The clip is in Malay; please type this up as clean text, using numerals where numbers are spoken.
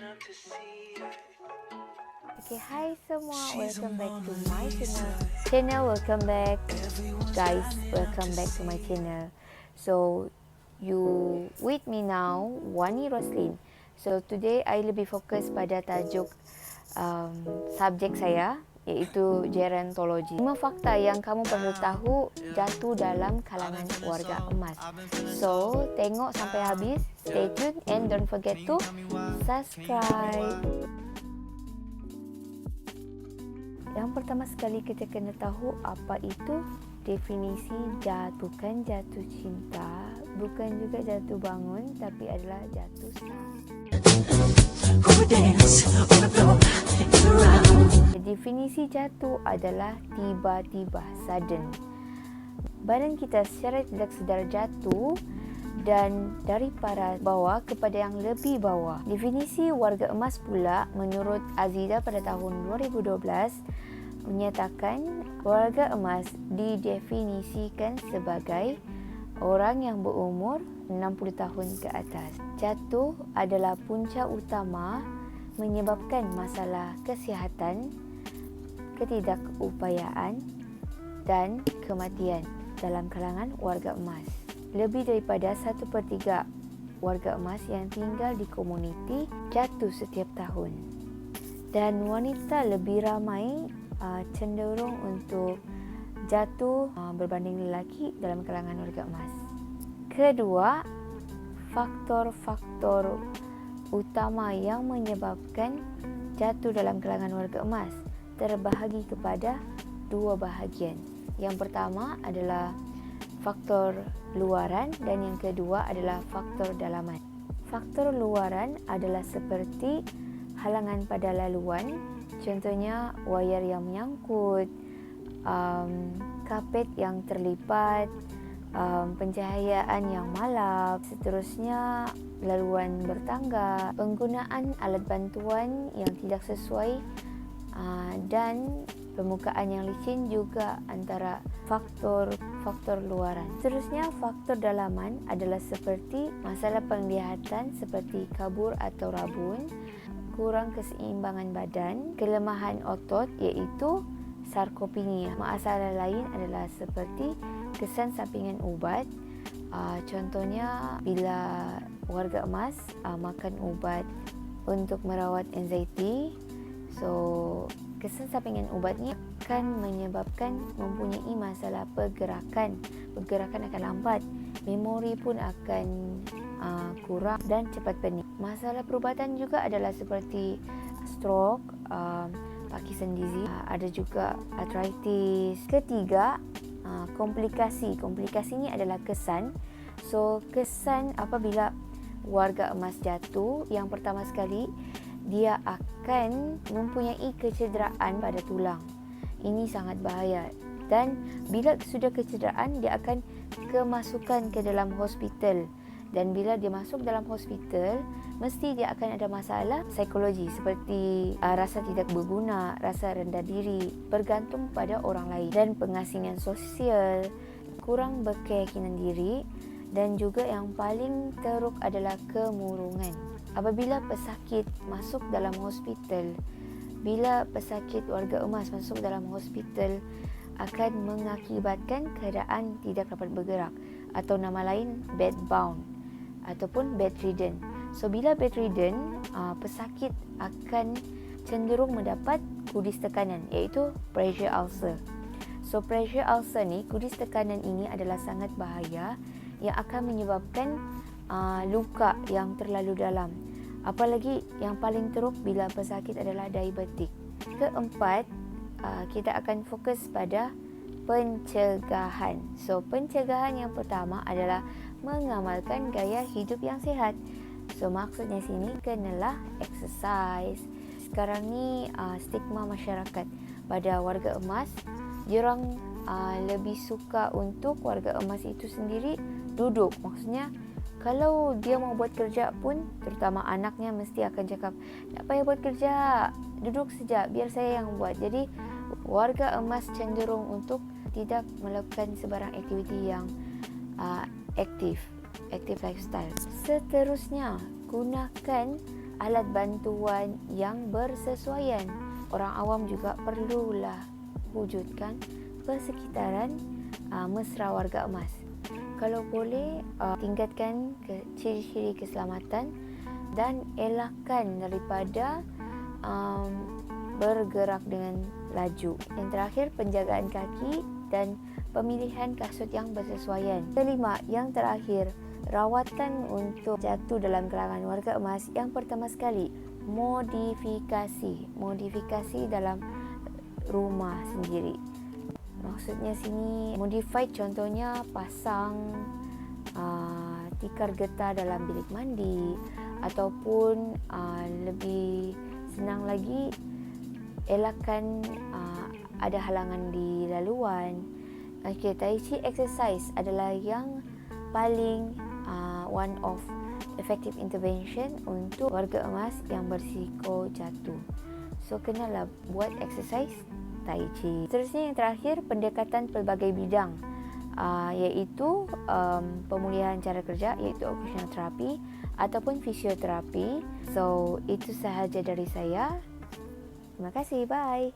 Okay, hi semua, welcome back to my channel. Welcome back, guys. Welcome back to my channel. So, you with me now, Wani Roslin. So, today I lebih fokus pada tajuk subjek saya, iaitu gerontologi. 5 fakta yang kamu perlu tahu jatuh dalam kalangan warga emas. So, tengok sampai habis, stay tuned and don't forget to subscribe. Yang pertama sekali kita kena tahu apa itu definisi jatuh. Bukan jatuh cinta, bukan juga jatuh bangun, tapi adalah jatuh sah. Definisi jatuh adalah tiba-tiba, sudden. Badan kita secara tidak sedar jatuh dan dari paras bawah kepada yang lebih bawah. Definisi warga emas pula menurut Azida pada tahun 2012 menyatakan warga emas didefinisikan sebagai orang yang berumur 60 tahun ke atas. Jatuh adalah punca utama menyebabkan masalah kesihatan, ketidakupayaan dan kematian dalam kalangan warga emas. Lebih daripada 1/3 warga emas yang tinggal di komuniti jatuh setiap tahun. Dan wanita lebih ramai cenderung untuk jatuh berbanding lelaki dalam kalangan warga emas. Kedua, faktor-faktor utama yang menyebabkan jatuh dalam kalangan warga emas terbahagi kepada dua bahagian. Yang pertama adalah faktor luaran dan yang kedua adalah faktor dalaman. Faktor luaran adalah seperti halangan pada laluan, contohnya wayar yang menyangkut, kapet yang terlipat, pencahayaan yang malap, seterusnya laluan bertangga, penggunaan alat bantuan yang tidak sesuai dan permukaan yang licin juga antara faktor luaran. Seterusnya, faktor dalaman adalah seperti masalah penglihatan seperti kabur atau rabun, kurang keseimbangan badan, kelemahan otot iaitu sarkopenia. Masalah lain adalah seperti kesan sampingan ubat. Contohnya bila warga emas makan ubat untuk merawat anxiety, so kesan sampingan ubatnya akan menyebabkan mempunyai masalah pergerakan. Pergerakan akan lambat, memori pun akan kurang dan cepat pening. Masalah perubatan juga adalah seperti stroke, Parkinson disease, ada juga arthritis. Ketiga, komplikasi. Komplikasi ini adalah kesan. So, kesan apabila warga emas jatuh, yang pertama sekali dia akan mempunyai kecederaan pada tulang. Ini sangat bahaya. Dan bila sudah kecederaan, dia akan kemasukan ke dalam hospital. Dan bila dia masuk dalam hospital, mesti dia akan ada masalah psikologi seperti rasa tidak berguna, rasa rendah diri, bergantung pada orang lain dan pengasingan sosial, kurang berkeyakinan diri dan juga yang paling teruk adalah kemurungan. Apabila pesakit masuk dalam hospital, bila pesakit warga emas masuk dalam hospital akan mengakibatkan keadaan tidak dapat bergerak atau nama lain bedbound ataupun bedridden. So bila bedridden, pesakit akan cenderung mendapat kudis tekanan iaitu pressure ulcer. So pressure ulcer ni, kudis tekanan ini adalah sangat bahaya yang akan menyebabkan luka yang terlalu dalam. Apalagi yang paling teruk bila pesakit adalah diabetik. Keempat, kita akan fokus pada pencegahan. So pencegahan yang pertama adalah mengamalkan gaya hidup yang sihat. So maksudnya sini kenalah exercise. Sekarang ni stigma masyarakat pada warga emas, diorang lebih suka untuk warga emas itu sendiri duduk. Maksudnya kalau dia mau buat kerja pun, terutama anaknya mesti akan cakap, tak payah buat kerja, duduk saja, biar saya yang buat. Jadi warga emas cenderung untuk tidak melakukan sebarang aktiviti yang active lifestyle. Seterusnya, gunakan alat bantuan yang bersesuaian. Orang awam juga perlulah wujudkan persekitaran mesra warga emas. Kalau boleh, tingkatkan ciri-ciri keselamatan dan elakkan daripada bergerak dengan laju. Yang terakhir, penjagaan kaki dan pemilihan kasut yang bersesuaian. Kelima, yang terakhir, rawatan untuk jatuh dalam kalangan warga emas. Yang pertama sekali, modifikasi dalam rumah sendiri. Maksudnya sini modified, contohnya pasang tikar getah dalam bilik mandi, ataupun lebih senang lagi, elakkan ada halangan di laluan. Okay, Tai Chi exercise adalah yang paling one of effective intervention untuk warga emas yang berisiko jatuh. So, kenalah buat exercise Tai Chi. Seterusnya yang terakhir, pendekatan pelbagai bidang, iaitu pemulihan cara kerja, iaitu occupational therapy ataupun fisioterapi. So, itu sahaja dari saya. Terima kasih, bye.